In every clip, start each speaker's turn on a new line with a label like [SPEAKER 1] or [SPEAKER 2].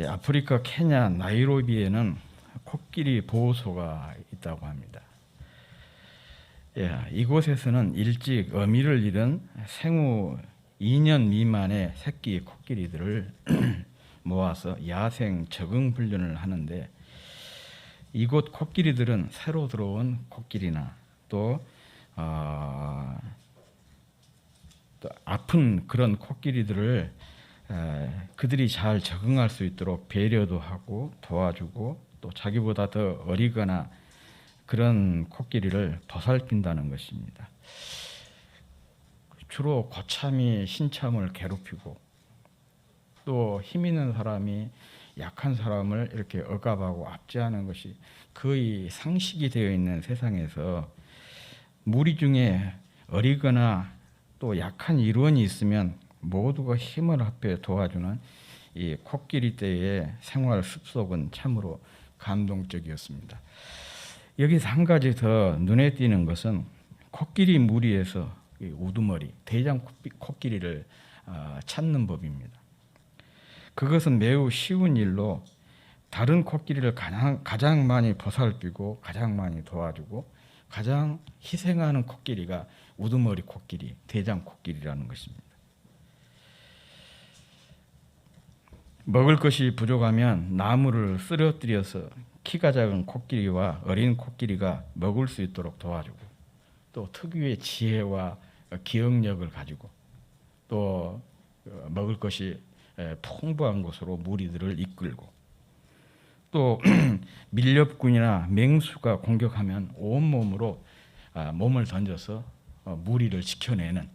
[SPEAKER 1] 아프리카 케냐 나이로비에는 코끼리 보호소가 있다고 합니다. 이곳에서는 일찍 어미를 잃은 생후 2년 미만의 새끼 코끼리들을 모아서 야생 적응 훈련을 하는데, 이곳 코끼리들은 새로 들어온 코끼리나 또 아픈 그런 코끼리들을 그들이 잘 적응할 수 있도록 배려도 하고 도와주고, 또 자기보다 더 어리거나 그런 코끼리를 보살핀다는 것입니다. 주로 고참이 신참을 괴롭히고, 또 힘 있는 사람이 약한 사람을 이렇게 억압하고 압제하는 것이 거의 상식이 되어 있는 세상에서, 무리 중에 어리거나 또 약한 일원이 있으면 모두가 힘을 합해 도와주는 이 코끼리 떼의 생활 습속은 참으로 감동적이었습니다. 여기서 한 가지 더 눈에 띄는 것은, 코끼리 무리에서 우두머리, 대장 코끼리를 찾는 법입니다. 그것은 매우 쉬운 일로 다른 코끼리를 가장 많이 보살피고 가장 많이 도와주고 가장 희생하는 코끼리가 우두머리 코끼리, 대장 코끼리라는 것입니다. 먹을 것이 부족하면 나무를 쓰러뜨려서 키가 작은 코끼리와 어린 코끼리가 먹을 수 있도록 도와주고, 또 특유의 지혜와 기억력을 가지고 또 먹을 것이 풍부한 곳으로 무리들을 이끌고, 또 밀렵꾼이나 맹수가 공격하면 온몸으로 몸을 던져서 무리를 지켜내는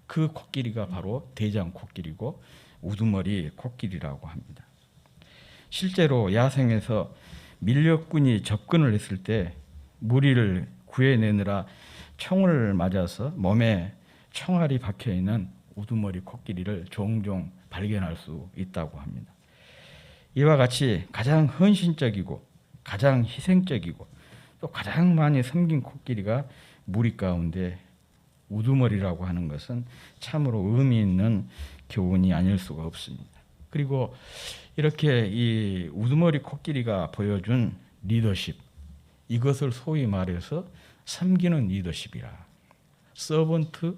[SPEAKER 1] 그 코끼리가 바로 대장 코끼리고 우두머리 코끼리라고 합니다. 실제로 야생에서 밀렵꾼이 접근을 했을 때 무리를 구해내느라 총을 맞아서 몸에 총알이 박혀있는 우두머리 코끼리를 종종 발견할 수 있다고 합니다. 이와 같이 가장 헌신적이고 가장 희생적이고 또 가장 많이 섬긴 코끼리가 무리 가운데 우두머리라고 하는 것은 참으로 의미 있는 교훈이 아닐 수가 없습니다. 그리고 이렇게 이 우두머리 코끼리가 보여준 리더십, 이것을 소위 말해서 섬기는 리더십이라, 서번트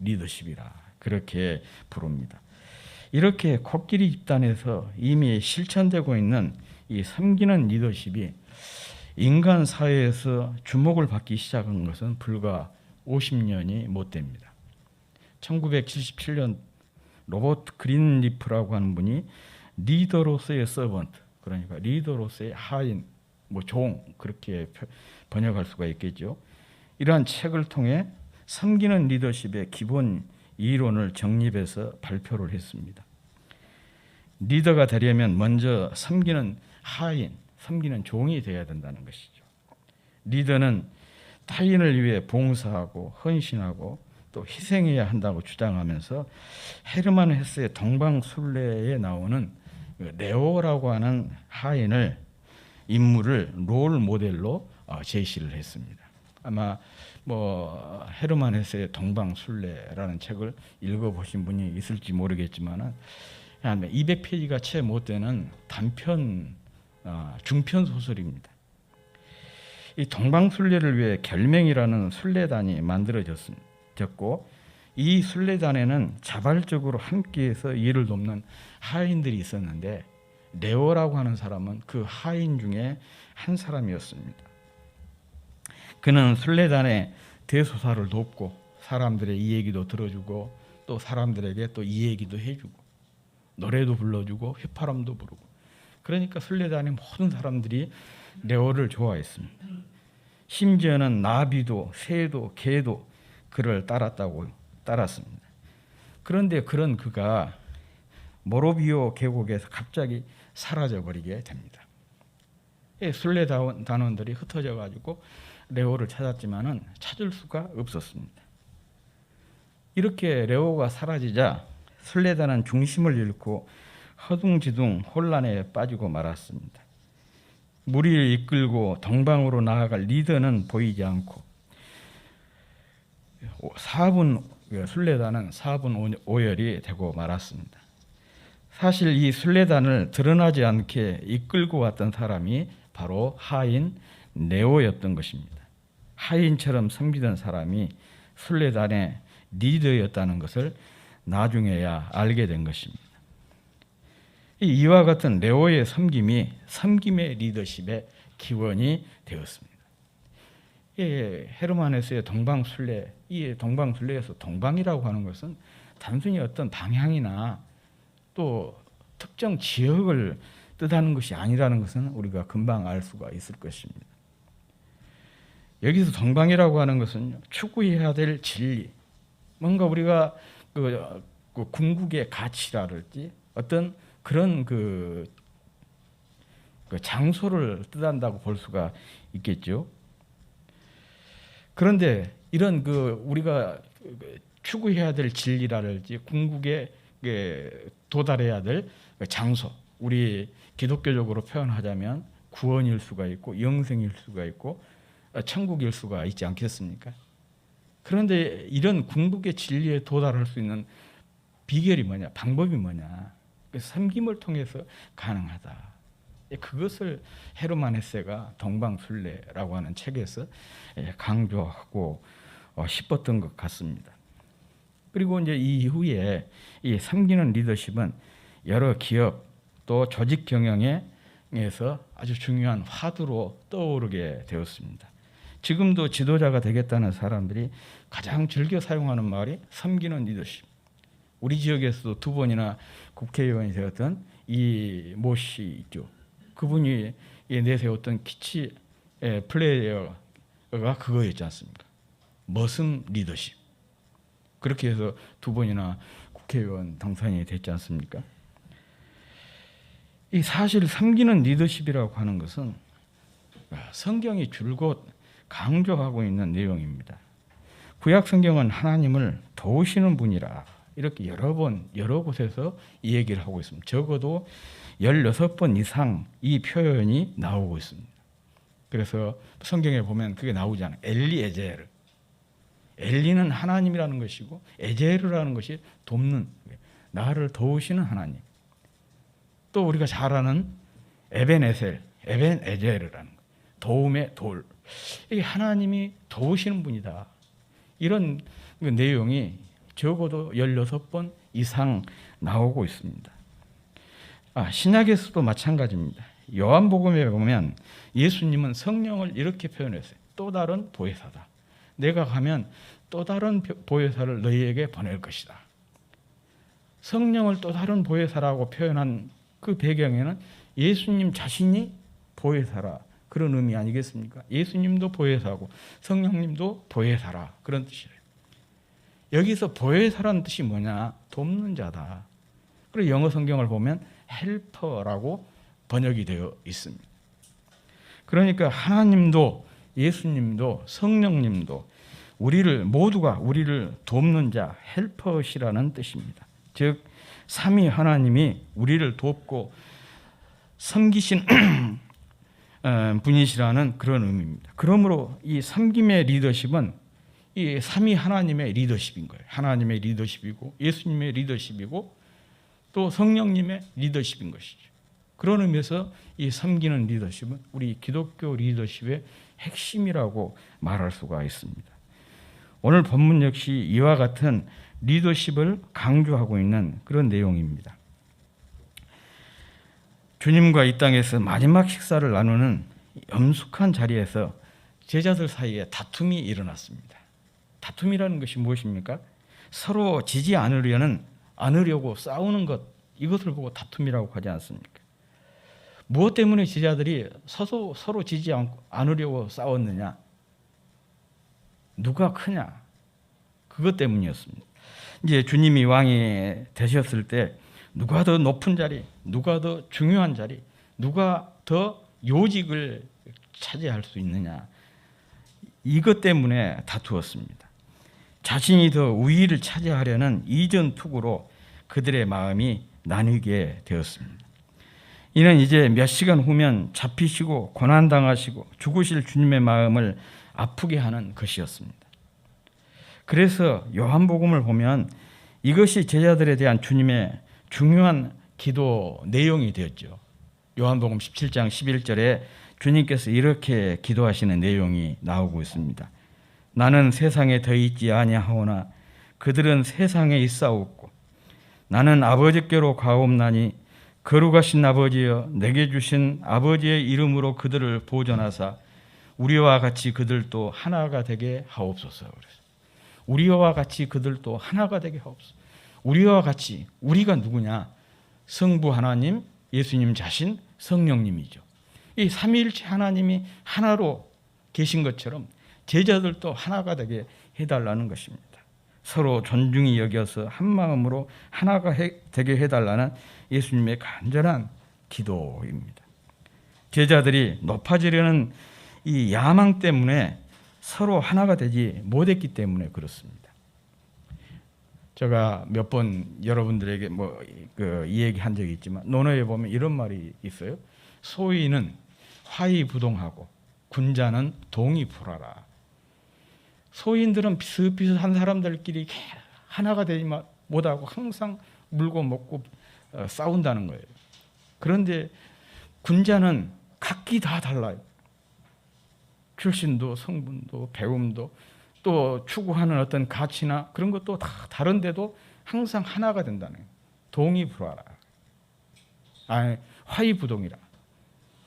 [SPEAKER 1] 리더십이라 그렇게 부릅니다. 이렇게 코끼리 집단에서 이미 실천되고 있는 이 섬기는 리더십이 인간 사회에서 주목을 받기 시작한 것은 불과 50년이 못 됩니다. 1977년 로버트 그린리프라고 하는 분이 리더로서의 서번트, 그러니까 리더로서의 하인, 종, 그렇게 번역할 수가 있겠죠. 이러한 책을 통해 섬기는 리더십의 기본 이론을 정립해서 발표를 했습니다. 리더가 되려면 먼저 섬기는 하인, 섬기는 종이 되어야 된다는 것이죠. 리더는 타인을 위해 봉사하고 헌신하고 또 희생해야 한다고 주장하면서 헤르만 헤세의 동방술래에 나오는 레오라고 하는 하인을 인물을 롤 모델로 제시를 했습니다. 아마 헤르만 헤세의 동방술래라는 책을 읽어보신 분이 있을지 모르겠지만 한 200페이지가 채 못 되는 단편 중편 소설입니다. 이 동방술래를 위해 결맹이라는 술래단이 만들어졌고, 이 술래단에는 자발적으로 함께해서 일을 돕는 하인들이 있었는데, 레오라고 하는 사람은 그 하인 중에 한 사람이었습니다. 그는 술래단의 대소사를 돕고 사람들의 이 얘기도 들어주고 또 사람들에게 또 이 얘기도 해주고 노래도 불러주고 휘파람도 부르고, 그러니까 술래단의 모든 사람들이 레오를 좋아했습니다. 심지어는 나비도 새도 개도 그를 따랐습니다. 그런데 그런 그가 모로비오 계곡에서 갑자기 사라져버리게 됩니다. 술래단원들이 흩어져 가지고 레오를 찾았지만은 찾을 수가 없었습니다. 이렇게 레오가 사라지자 술래단은 중심을 잃고 허둥지둥 혼란에 빠지고 말았습니다. 무리를 이끌고 동방으로 나아갈 리더는 보이지 않고 술래단은 4분 오열이 되고 말았습니다. 사실 이 순례단을 드러나지 않게 이끌고 왔던 사람이 바로 하인 네오였던 것입니다. 하인처럼 섬기던 사람이 순례단의 리더였다는 것을 나중에야 알게 된 것입니다. 이와 같은 네오의 섬김이 섬김의 리더십의 기원이 되었습니다. 헤르만 헤세의 동방순례, 이 동방순례에서 동방이라고 하는 것은 단순히 어떤 방향이나 또 특정 지역을 뜻하는 것이 아니라는 것은 우리가 금방 알 수가 있을 것입니다. 여기서 동방이라고 하는 것은 추구해야 될 진리, 뭔가 우리가 그 궁극의 가치라든지 어떤 그런 그 장소를 뜻한다고 볼 수가 있겠죠. 그런데 이런 우리가 추구해야 될 진리라든지 궁극에 도달해야 될 장소, 우리 기독교적으로 표현하자면 구원일 수가 있고 영생일 수가 있고 천국일 수가 있지 않겠습니까? 그런데 이런 궁극의 진리에 도달할 수 있는 비결이 뭐냐, 방법이 뭐냐, 섬김을 통해서 가능하다. 그것을 헤르만 헤세가 동방순례라고 하는 책에서 강조하고 싶었던 것 같습니다. 그리고 이제 이 이후에 이 섬기는 리더십은 여러 기업 또 조직 경영에서 아주 중요한 화두로 떠오르게 되었습니다. 지금도 지도자가 되겠다는 사람들이 가장 즐겨 사용하는 말이 섬기는 리더십. 우리 지역에서도 2번이나 국회의원이 되었던 이 모 씨 있죠. 그분이 내세웠던 키치 플레이어가 그거였지 않습니까? 머슴 리더십. 그렇게 해서 2번이나 국회의원 당선이 됐지 않습니까? 이 사실 섬기는 리더십이라고 하는 것은 성경이 줄곧 강조하고 있는 내용입니다. 구약 성경은 하나님을 도우시는 분이라 이렇게 여러 곳에서 이 얘기를 하고 있습니다. 적어도 16번 이상 이 표현이 나오고 있습니다. 그래서 성경에 보면 그게 나오잖아요. 엘리에제르. 엘리는 하나님이라는 것이고 에제르라는 것이 돕는, 나를 도우시는 하나님. 또 우리가 잘 아는 에벤에제르라는 것, 도움의 돌. 이게 하나님이 도우시는 분이다. 이런 내용이 적어도 16번 이상 나오고 있습니다. 신약에서도 마찬가지입니다. 요한복음에 보면 예수님은 성령을 이렇게 표현했어요. 또 다른 보혜사다. 내가 가면 또 다른 보혜사를 너희에게 보낼 것이다. 성령을 또 다른 보혜사라고 표현한 그 배경에는 예수님 자신이 보혜사라, 그런 의미 아니겠습니까? 예수님도 보혜사고 성령님도 보혜사라, 그런 뜻이에요. 여기서 보혜사라는 뜻이 뭐냐? 돕는 자다. 그리고 영어 성경을 보면 헬퍼라고 번역이 되어 있습니다. 그러니까 하나님도 예수님도 성령님도 모두가 우리를 돕는 자, 헬퍼시라는 뜻입니다. 즉 삼위 하나님이 우리를 돕고 섬기신 분이시라는 그런 의미입니다. 그러므로 이 섬김의 리더십은 이 삼위 하나님의 리더십인 거예요. 하나님의 리더십이고 예수님의 리더십이고 또 성령님의 리더십인 것이죠. 그런 의미에서 이 섬기는 리더십은 우리 기독교 리더십의 핵심이라고 말할 수가 있습니다. 오늘 본문 역시 이와 같은 리더십을 강조하고 있는 그런 내용입니다. 주님과 이 땅에서 마지막 식사를 나누는 엄숙한 자리에서 제자들 사이에 다툼이 일어났습니다. 다툼이라는 것이 무엇입니까? 서로 지지 않으려고 싸우는 것, 이것을 보고 다툼이라고 하지 않습니까? 무엇 때문에 제자들이 서로 지지 않으려고 싸웠느냐? 누가 크냐? 그것 때문이었습니다. 이제 주님이 왕이 되셨을 때 누가 더 높은 자리, 누가 더 중요한 자리, 누가 더 요직을 차지할 수 있느냐, 이것 때문에 다투었습니다. 자신이 더 우위를 차지하려는 이전투구로 그들의 마음이 나뉘게 되었습니다. 이는 이제 몇 시간 후면 잡히시고 고난당하시고 죽으실 주님의 마음을 아프게 하는 것이었습니다. 그래서 요한복음을 보면 이것이 제자들에 대한 주님의 중요한 기도 내용이 되었죠. 요한복음 17장 11절에 주님께서 이렇게 기도하시는 내용이 나오고 있습니다. 나는 세상에 더 있지 아니하오나 그들은 세상에 있사옵고 나는 아버지께로 가옵나니 거룩하신 아버지여 내게 주신 아버지의 이름으로 그들을 보존하사 우리와 같이 그들도 하나가 되게 하옵소서. 우리와 같이 그들도 하나가 되게 하옵소서. 우리와 같이, 우리가 누구냐? 성부 하나님, 예수님 자신, 성령님이죠. 이 삼위일체 하나님이 하나로 계신 것처럼 제자들도 하나가 되게 해달라는 것입니다. 서로 존중히 여겨서 한 마음으로 하나가 되게 해달라는 예수님의 간절한 기도입니다. 제자들이 높아지려는 이 야망 때문에 서로 하나가 되지 못했기 때문에 그렇습니다. 제가 몇 번 여러분들에게 이 얘기한 적이 있지만 논어에 보면 이런 말이 있어요. 소인은 화의부동하고 군자는 동의불하라. 소인들은 비슷비슷한 사람들끼리 하나가 되지 못하고 항상 물고 먹고 싸운다는 거예요. 그런데 군자는 각기 다 달라요. 출신도 성분도 배움도 또 추구하는 어떤 가치나 그런 것도 다 다른데도 항상 하나가 된다는 거예요. 동의불하라. 화의부동이라.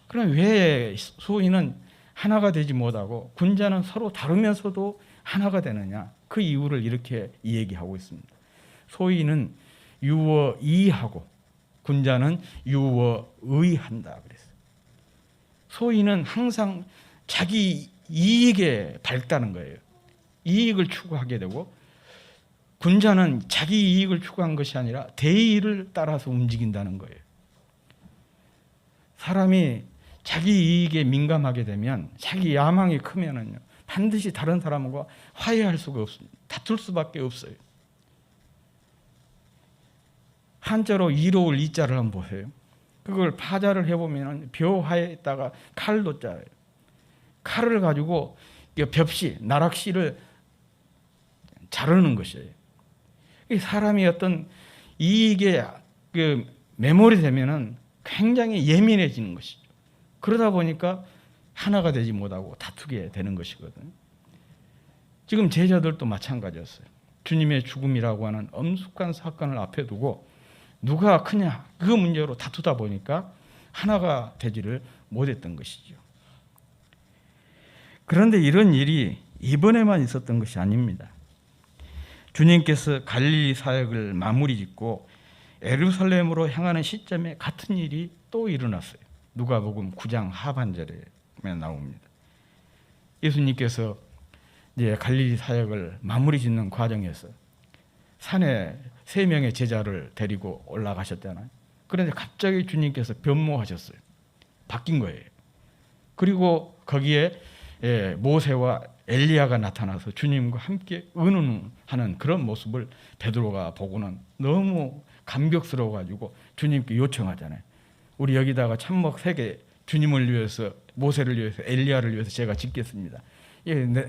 [SPEAKER 1] 그럼 왜 소인은 하나가 되지 못하고 군자는 서로 다르면서도 하나가 되느냐? 그 이유를 이렇게 얘기하고 있습니다. 소인은 유어이하고 군자는 유어의한다 그랬어요. 소인은 항상 자기 이익에 밝다는 거예요. 이익을 추구하게 되고 군자는 자기 이익을 추구한 것이 아니라 대의를 따라서 움직인다는 거예요. 사람이 자기 이익에 민감하게 되면 자기 야망이 크면은요 반드시 다른 사람과 화해할 수가 없습니다. 다툴 수밖에 없어요. 한자로 이로울 이자를 한번 보세요. 그걸 파자를 해보면 벼화에다가 칼도 자예요. 칼을 가지고 벽시, 나락시를 자르는 것이에요. 사람이 어떤 이익에 매몰이 되면은 굉장히 예민해지는 것이죠. 그러다 보니까 하나가 되지 못하고 다투게 되는 것이거든요. 지금 제자들도 마찬가지였어요. 주님의 죽음이라고 하는 엄숙한 사건을 앞에 두고 누가 크냐 그 문제로 다투다 보니까 하나가 되지를 못했던 것이죠. 그런데 이런 일이 이번에만 있었던 것이 아닙니다. 주님께서 갈릴리 사역을 마무리 짓고 예루살렘으로 향하는 시점에 같은 일이 또 일어났어요. 누가복음 9장 하반절에 나옵니다. 예수님께서 이제 갈릴리 사역을 마무리 짓는 과정에서 산에 3명의 제자를 데리고 올라가셨잖아요. 그런데 갑자기 주님께서 변모하셨어요. 바뀐 거예요. 그리고 거기에 모세와 엘리야가 나타나서 주님과 함께 의논하는 그런 모습을 베드로가 보고는 너무 감격스러워가지고 주님께 요청하잖아요. 우리 여기다가 참목 3개 주님을 위해서 모세를 위해서 엘리야를 위해서 제가 짓겠습니다.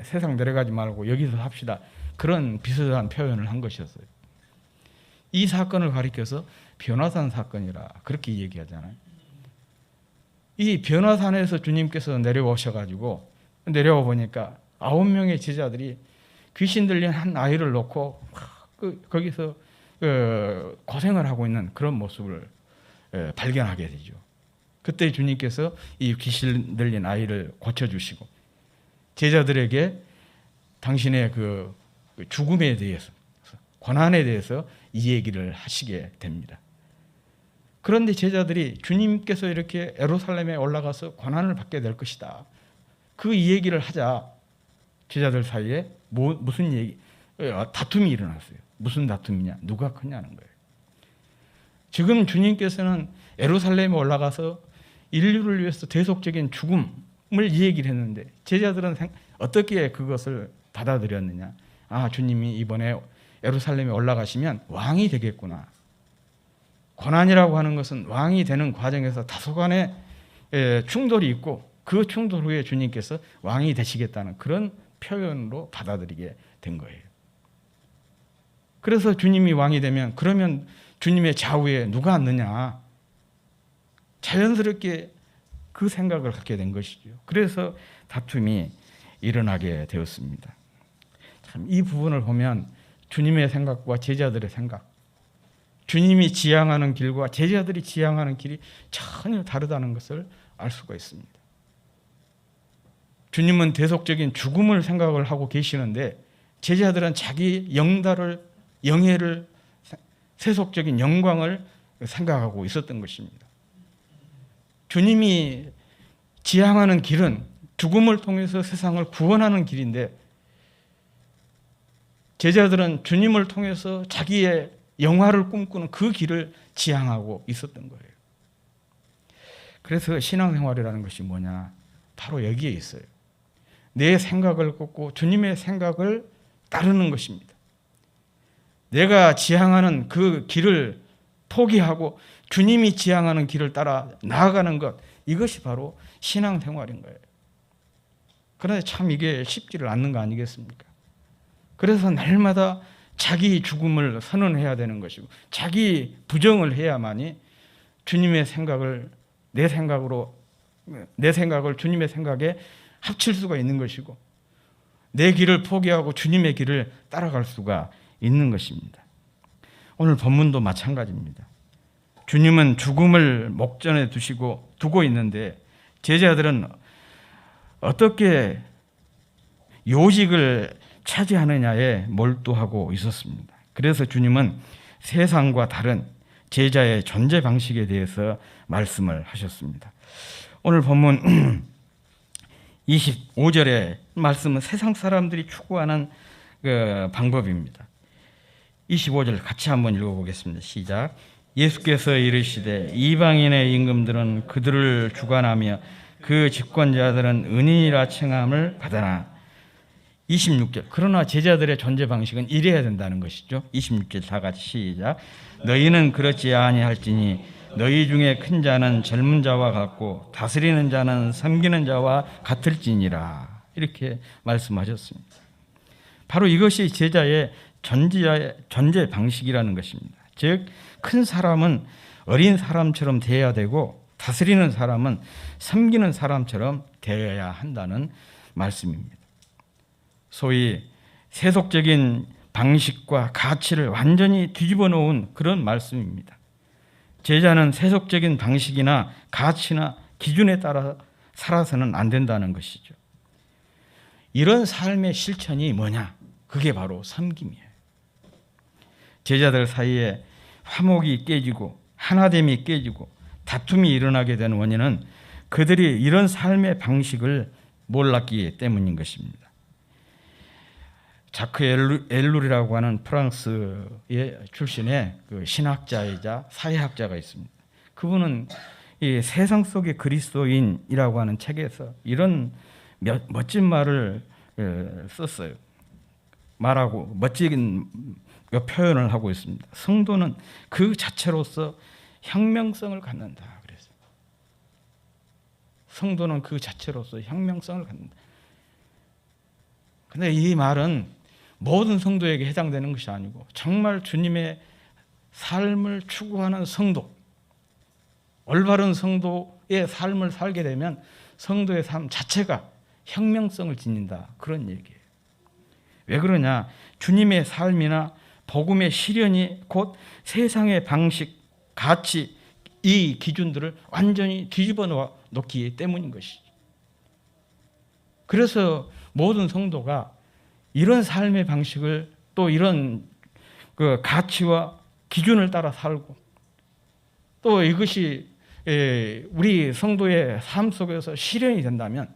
[SPEAKER 1] 세상 내려가지 말고 여기서 합시다. 그런 비슷한 표현을 한 것이었어요. 이 사건을 가리켜서 변화산 사건이라 그렇게 얘기하잖아요. 이 변화산에서 주님께서 내려오셔가지고 내려와 보니까 9명의 제자들이 귀신 들린 한 아이를 놓고 거기서 고생을 하고 있는 그런 모습을 발견하게 되죠. 그때 주님께서 이 귀신 들린 아이를 고쳐주시고 제자들에게 당신의 그 죽음에 대해서 고난에 대해서 이 얘기를 하시게 됩니다. 그런데 제자들이 주님께서 이렇게 예루살렘에 올라가서 고난을 받게 될 것이다. 그 얘기를 하자 제자들 사이에 무슨 얘기 다툼이 일어났어요. 무슨 다툼이냐? 누가 크냐는 거예요. 지금 주님께서는 예루살렘에 올라가서 인류를 위해서 대속적인 죽음을 얘기를 했는데 제자들은 어떻게 그것을 받아들였느냐? 아, 주님이 이번에 예루살렘에 올라가시면 왕이 되겠구나. 고난이라고 하는 것은 왕이 되는 과정에서 다소간의 충돌이 있고 그 충돌 후에 주님께서 왕이 되시겠다는 그런 표현으로 받아들이게 된 거예요. 그래서 주님이 왕이 되면 그러면 주님의 좌우에 누가 앉느냐. 자연스럽게 그 생각을 갖게 된 것이죠. 그래서 다툼이 일어나게 되었습니다. 참 이 부분을 보면 주님의 생각과 제자들의 생각, 주님이 지향하는 길과 제자들이 지향하는 길이 전혀 다르다는 것을 알 수가 있습니다. 주님은 대속적인 죽음을 생각을 하고 계시는데 제자들은 자기 영예를 세속적인 영광을 생각하고 있었던 것입니다. 주님이 지향하는 길은 죽음을 통해서 세상을 구원하는 길인데 제자들은 주님을 통해서 자기의 영화를 꿈꾸는 그 길을 지향하고 있었던 거예요. 그래서 신앙생활이라는 것이 뭐냐? 바로 여기에 있어요. 내 생각을 꺾고 주님의 생각을 따르는 것입니다. 내가 지향하는 그 길을 포기하고 주님이 지향하는 길을 따라 나아가는 것, 이것이 바로 신앙생활인 거예요. 그런데 참 이게 쉽지를 않는 거 아니겠습니까? 그래서 날마다 자기 죽음을 선언해야 되는 것이고 자기 부정을 해야만이 주님의 생각을 내 생각을 주님의 생각에 합칠 수가 있는 것이고 내 길을 포기하고 주님의 길을 따라갈 수가 있는 것입니다. 오늘 본문도 마찬가지입니다. 주님은 죽음을 목전에 두고 있는데 제자들은 어떻게 요직을 차지하느냐에 몰두하고 있었습니다. 그래서 주님은 세상과 다른 제자의 존재 방식에 대해서 말씀을 하셨습니다. 오늘 본문 25절의 말씀은 세상 사람들이 추구하는 그 방법입니다. 25절 같이 한번 읽어보겠습니다. 시작. 예수께서 이르시되 이방인의 임금들은 그들을 주관하며 그 집권자들은 은인이라 칭함을 받으나 26절. 그러나 제자들의 존재 방식은 이래야 된다는 것이죠. 26절 다 같이 시작. 너희는 그렇지 아니할지니 너희 중에 큰 자는 젊은 자와 같고 다스리는 자는 섬기는 자와 같을지니라. 이렇게 말씀하셨습니다. 바로 이것이 제자의 존재 방식이라는 것입니다. 즉 큰 사람은 어린 사람처럼 대해야 되고 다스리는 사람은 섬기는 사람처럼 대해야 한다는 말씀입니다. 소위 세속적인 방식과 가치를 완전히 뒤집어 놓은 그런 말씀입니다. 제자는 세속적인 방식이나 가치나 기준에 따라 살아서는 안 된다는 것이죠. 이런 삶의 실천이 뭐냐? 그게 바로 섬김이에요. 제자들 사이에 화목이 깨지고 하나됨이 깨지고 다툼이 일어나게 된 원인은 그들이 이런 삶의 방식을 몰랐기 때문인 것입니다. 자크 엘룰이라고 하는 프랑스의 출신의 그 신학자이자 사회학자가 있습니다. 그분은 이 세상 속의 그리스도인이라고 하는 책에서 이런 멋진 말을 썼어요. 말하고 멋진 표현을 하고 있습니다. 성도는 그 자체로서 혁명성을 갖는다. 그래서 성도는 그 자체로서 혁명성을 갖는다. 그런데 이 말은 모든 성도에게 해당되는 것이 아니고 정말 주님의 삶을 추구하는 성도, 올바른 성도의 삶을 살게 되면 성도의 삶 자체가 혁명성을 지닌다. 그런 얘기예요. 왜 그러냐? 주님의 삶이나 복음의 실현이 곧 세상의 방식, 가치, 이 기준들을 완전히 뒤집어 놓기 때문인 것이죠. 그래서 모든 성도가 이런 삶의 방식을 또 이런 그 가치와 기준을 따라 살고 또 이것이 우리 성도의 삶 속에서 실현이 된다면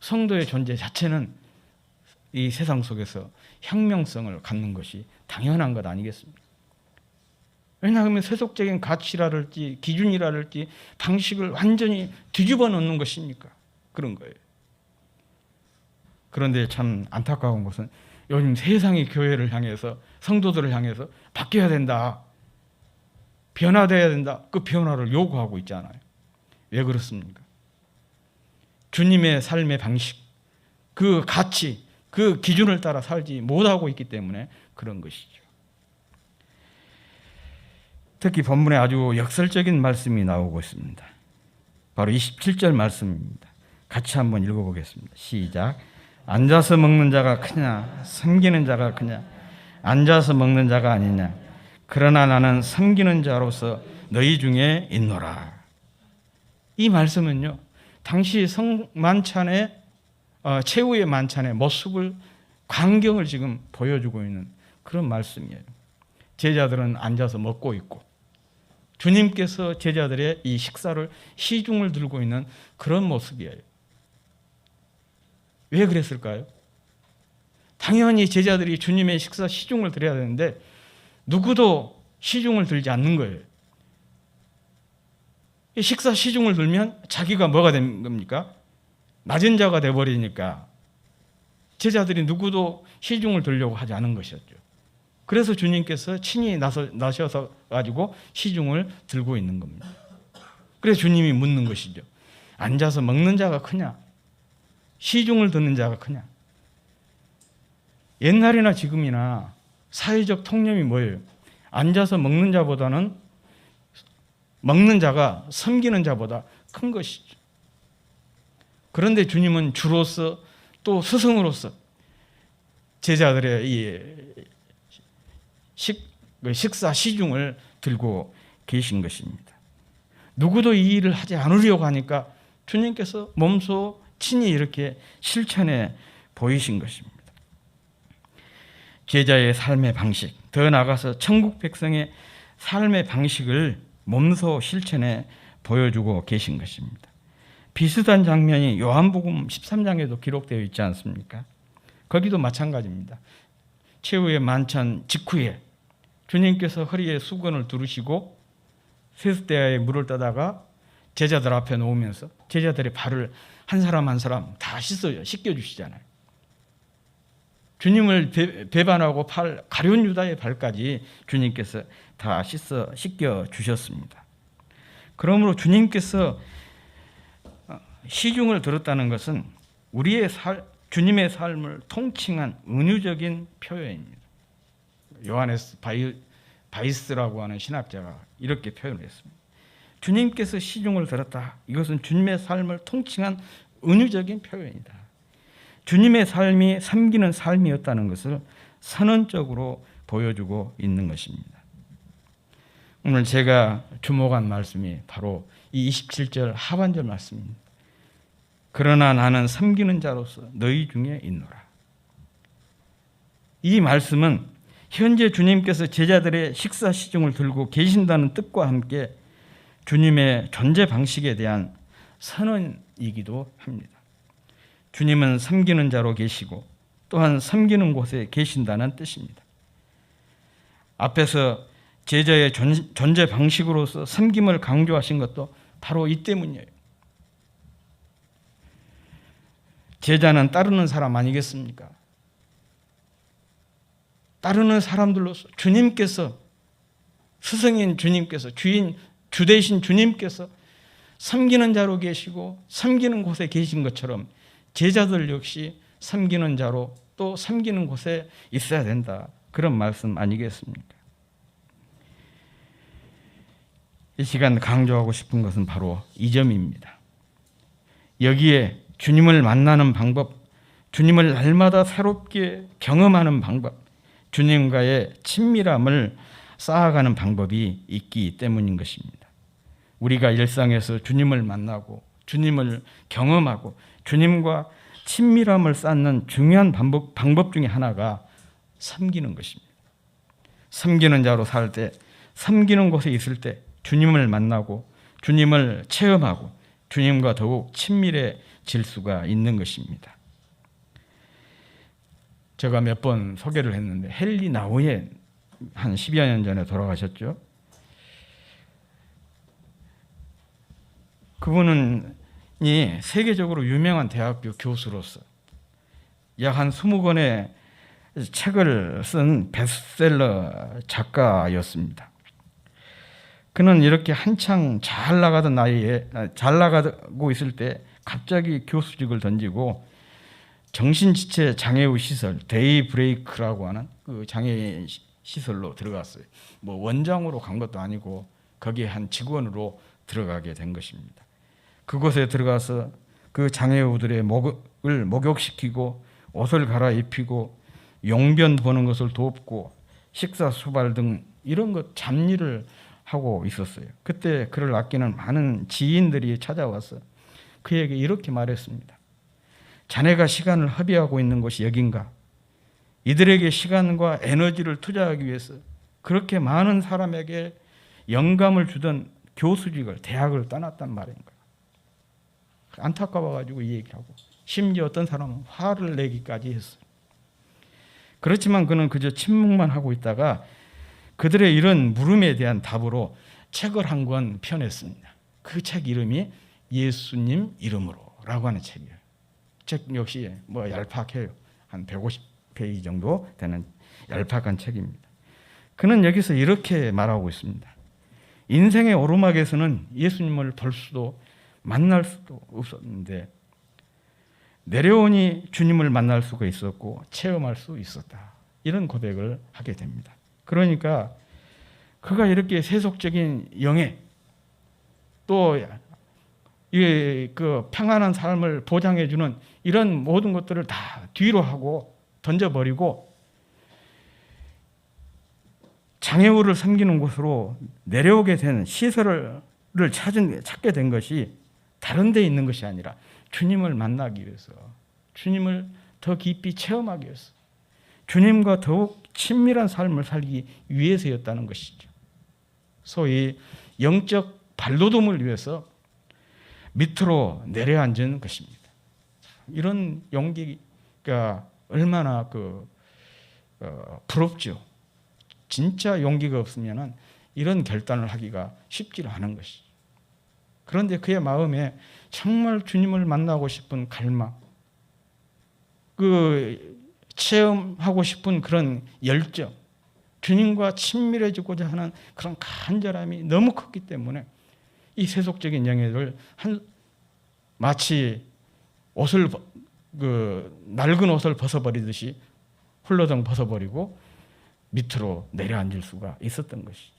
[SPEAKER 1] 성도의 존재 자체는 이 세상 속에서 혁명성을 갖는 것이 당연한 것 아니겠습니까? 왜냐하면 세속적인 가치라랄지 기준이라랄지 방식을 완전히 뒤집어 놓는 것이니까 그런 거예요. 그런데 참 안타까운 것은 요즘 세상이 교회를 향해서 성도들을 향해서 바뀌어야 된다. 변화되어야 된다. 그 변화를 요구하고 있잖아요. 왜 그렇습니까? 주님의 삶의 방식, 그 가치, 그 기준을 따라 살지 못하고 있기 때문에 그런 것이죠. 특히 본문에 아주 역설적인 말씀이 나오고 있습니다. 바로 27절 말씀입니다. 같이 한번 읽어보겠습니다. 시작. 앉아서 먹는 자가 크냐 섬기는 자가 크냐. 앉아서 먹는 자가 아니냐. 그러나 나는 섬기는 자로서 너희 중에 있노라. 이 말씀은요, 당시 성만찬의 최후의 만찬의 모습을, 광경을 지금 보여주고 있는 그런 말씀이에요. 제자들은 앉아서 먹고 있고 주님께서 제자들의 이 식사를, 시중을 들고 있는 그런 모습이에요. 왜 그랬을까요? 당연히 제자들이 주님의 식사 시중을 드려야 되는데 누구도 시중을 들지 않는 거예요. 이 식사 시중을 들면 자기가 뭐가 된 겁니까? 낮은 자가 돼버리니까 제자들이 누구도 시중을 들려고 하지 않은 것이었죠. 그래서 주님께서 친히 나셔서 가지고 시중을 들고 있는 겁니다. 그래서 주님이 묻는 것이죠. 앉아서 먹는 자가 크냐? 시중을 드는 자가 크냐? 옛날이나 지금이나 사회적 통념이 뭐예요? 앉아서 먹는 자보다는 먹는 자가 섬기는 자보다 큰 것이죠. 그런데 주님은 주로서 또 스승으로서 제자들의 이 식사 시중을 들고 계신 것입니다. 누구도 이 일을 하지 않으려고 하니까 주님께서 몸소 친히 이렇게 실천해 보이신 것입니다. 제자의 삶의 방식, 더 나아가서 천국 백성의 삶의 방식을 몸소 실천해 보여주고 계신 것입니다. 비슷한 장면이 요한복음 13장에도 기록되어 있지 않습니까? 거기도 마찬가지입니다. 최후의 만찬 직후에 주님께서 허리에 수건을 두르시고 세숫대야에 물을 떠다가 제자들 앞에 놓으면서 제자들의 발을 한 사람 한 사람 다 씻겨주시잖아요. 주님을 배반하고 가룟 유다의 발까지 주님께서 다 씻겨주셨습니다. 그러므로 주님께서 시중을 들었다는 것은 주님의 삶을 통칭한 은유적인 표현입니다. 요하네스 바이스라고 하는 신학자가 이렇게 표현을 했습니다. 주님께서 시중을 들었다. 이것은 주님의 삶을 통칭한 은유적인 표현이다. 주님의 삶이 섬기는 삶이었다는 것을 선언적으로 보여주고 있는 것입니다. 오늘 제가 주목한 말씀이 바로 이 27절 하반절 말씀입니다. 그러나 나는 섬기는 자로서 너희 중에 있노라. 이 말씀은 현재 주님께서 제자들의 식사 시중을 들고 계신다는 뜻과 함께 주님의 존재 방식에 대한 선언이기도 합니다. 주님은 섬기는 자로 계시고 또한 섬기는 곳에 계신다는 뜻입니다. 앞에서 제자의 존재 방식으로서 섬김을 강조하신 것도 바로 이 때문이에요. 제자는 따르는 사람 아니겠습니까? 따르는 사람들로서 주님께서, 스승인 주님께서, 주 되신 주님께서 섬기는 자로 계시고 섬기는 곳에 계신 것처럼 제자들 역시 섬기는 자로 또 섬기는 곳에 있어야 된다. 그런 말씀 아니겠습니까? 이 시간 강조하고 싶은 것은 바로 이 점입니다. 여기에 주님을 만나는 방법, 주님을 날마다 새롭게 경험하는 방법, 주님과의 친밀함을 쌓아가는 방법이 있기 때문인 것입니다. 우리가 일상에서 주님을 만나고 주님을 경험하고 주님과 친밀함을 쌓는 중요한 방법 중에 하나가 섬기는 것입니다. 섬기는 자로 살 때, 섬기는 곳에 있을 때 주님을 만나고 주님을 체험하고 주님과 더욱 친밀해질 수가 있는 것입니다. 제가 몇 번 소개를 했는데 헨리 나우엔 한 10여 년 전에 돌아가셨죠. 그분은 세계적으로 유명한 대학교 교수로서 약 한 20권의 책을 쓴 베스트셀러 작가였습니다. 그는 이렇게 한창 잘 나가고 있을 때 갑자기 교수직을 던지고 정신지체 장애우 시설 데이 브레이크라고 하는 그 장애인 시설로 들어갔어요. 뭐 원장으로 간 것도 아니고 거기에 한 직원으로 들어가게 된 것입니다. 그곳에 들어가서 그 장애우들의 목을 목욕시키고 옷을 갈아입히고 용변 보는 것을 돕고 식사 수발 등 이런 것 잡일을 하고 있었어요. 그때 그를 아끼는 많은 지인들이 찾아와서 그에게 이렇게 말했습니다. 자네가 시간을 허비하고 있는 곳이 여긴가? 이들에게 시간과 에너지를 투자하기 위해서 그렇게 많은 사람에게 영감을 주던 교수직을, 대학을 떠났단 말인 거예요. 안타까워가지고 이 얘기하고 심지어 어떤 사람은 화를 내기까지 했어요. 그렇지만 그는 그저 침묵만 하고 있다가 그들의 이런 물음에 대한 답으로 책을 한 권 펴냈습니다. 그 책 이름이 예수님 이름으로라고 하는 책이에요. 책 역시 뭐 얄팍해요. 한 150페이지 정도 되는 얄팍한 책입니다. 그는 여기서 이렇게 말하고 있습니다. 인생의 오르막에서는 예수님을 볼 수도 만날 수도 없었는데 내려오니 주님을 만날 수가 있었고 체험할 수 있었다. 이런 고백을 하게 됩니다. 그러니까 그가 이렇게 세속적인 영예 또 그 평안한 삶을 보장해주는 이런 모든 것들을 다 뒤로 하고 던져버리고 장애우를 섬기는 곳으로 내려오게 된 시설을 찾게 된 것이 다른 데 있는 것이 아니라 주님을 만나기 위해서, 주님을 더 깊이 체험하기 위해서, 주님과 더욱 친밀한 삶을 살기 위해서였다는 것이죠. 소위 영적 발돋움을 위해서 밑으로 내려앉은 것입니다. 이런 용기가 얼마나 부럽죠. 진짜 용기가 없으면 이런 결단을 하기가 쉽지 않은 것이죠. 그런데 그의 마음에 정말 주님을 만나고 싶은 갈망, 체험하고 싶은 그런 열정, 주님과 친밀해지고자 하는 그런 간절함이 너무 컸기 때문에 이 세속적인 영예를 마치 낡은 옷을 벗어버리듯이 훌러덩 벗어버리고 밑으로 내려앉을 수가 있었던 것이죠.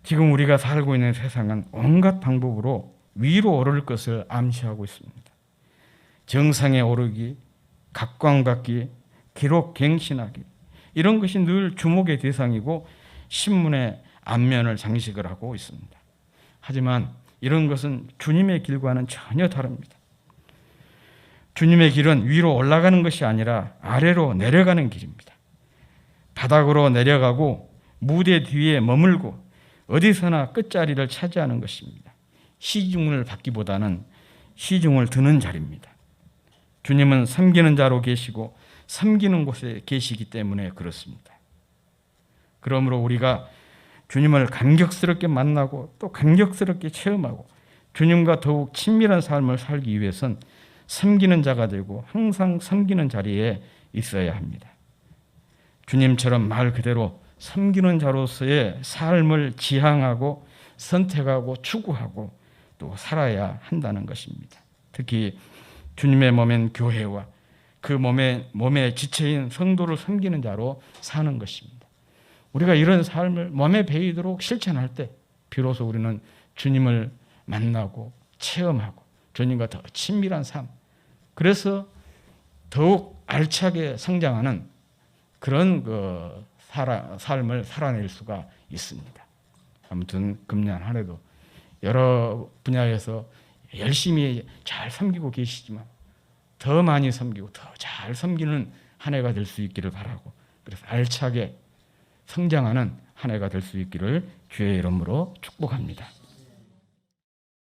[SPEAKER 1] 지금 우리가 살고 있는 세상은 온갖 방법으로 위로 오를 것을 암시하고 있습니다. 정상에 오르기, 각광받기, 기록 갱신하기, 이런 것이 늘 주목의 대상이고 신문의 앞면을 장식을 하고 있습니다. 하지만 이런 것은 주님의 길과는 전혀 다릅니다. 주님의 길은 위로 올라가는 것이 아니라 아래로 내려가는 길입니다. 바닥으로 내려가고 무대 뒤에 머물고 어디서나 끝자리를 차지하는 것입니다. 시중을 받기보다는 시중을 드는 자리입니다. 주님은 섬기는 자로 계시고 섬기는 곳에 계시기 때문에 그렇습니다. 그러므로 우리가 주님을 감격스럽게 만나고 또 감격스럽게 체험하고 주님과 더욱 친밀한 삶을 살기 위해선 섬기는 자가 되고 항상 섬기는 자리에 있어야 합니다. 주님처럼 말 그대로 섬기는 자로서의 삶을 지향하고 선택하고 추구하고 또 살아야 한다는 것입니다. 특히 주님의 몸인 교회와 그 몸의 지체인 성도를 섬기는 자로 사는 것입니다. 우리가 이런 삶을 몸에 배이도록 실천할 때 비로소 우리는 주님을 만나고 체험하고 주님과 더 친밀한 삶, 그래서 더욱 알차게 성장하는 그런 삶을 살아낼 수가 있습니다. 아무튼 금년 한 해도 여러 분야에서 열심히 잘 섬기고 계시지만 더 많이 섬기고 더 잘 섬기는 한 해가 될 수 있기를 바라고, 그래서 알차게 성장하는 한 해가 될 수 있기를 주의 이름으로 축복합니다.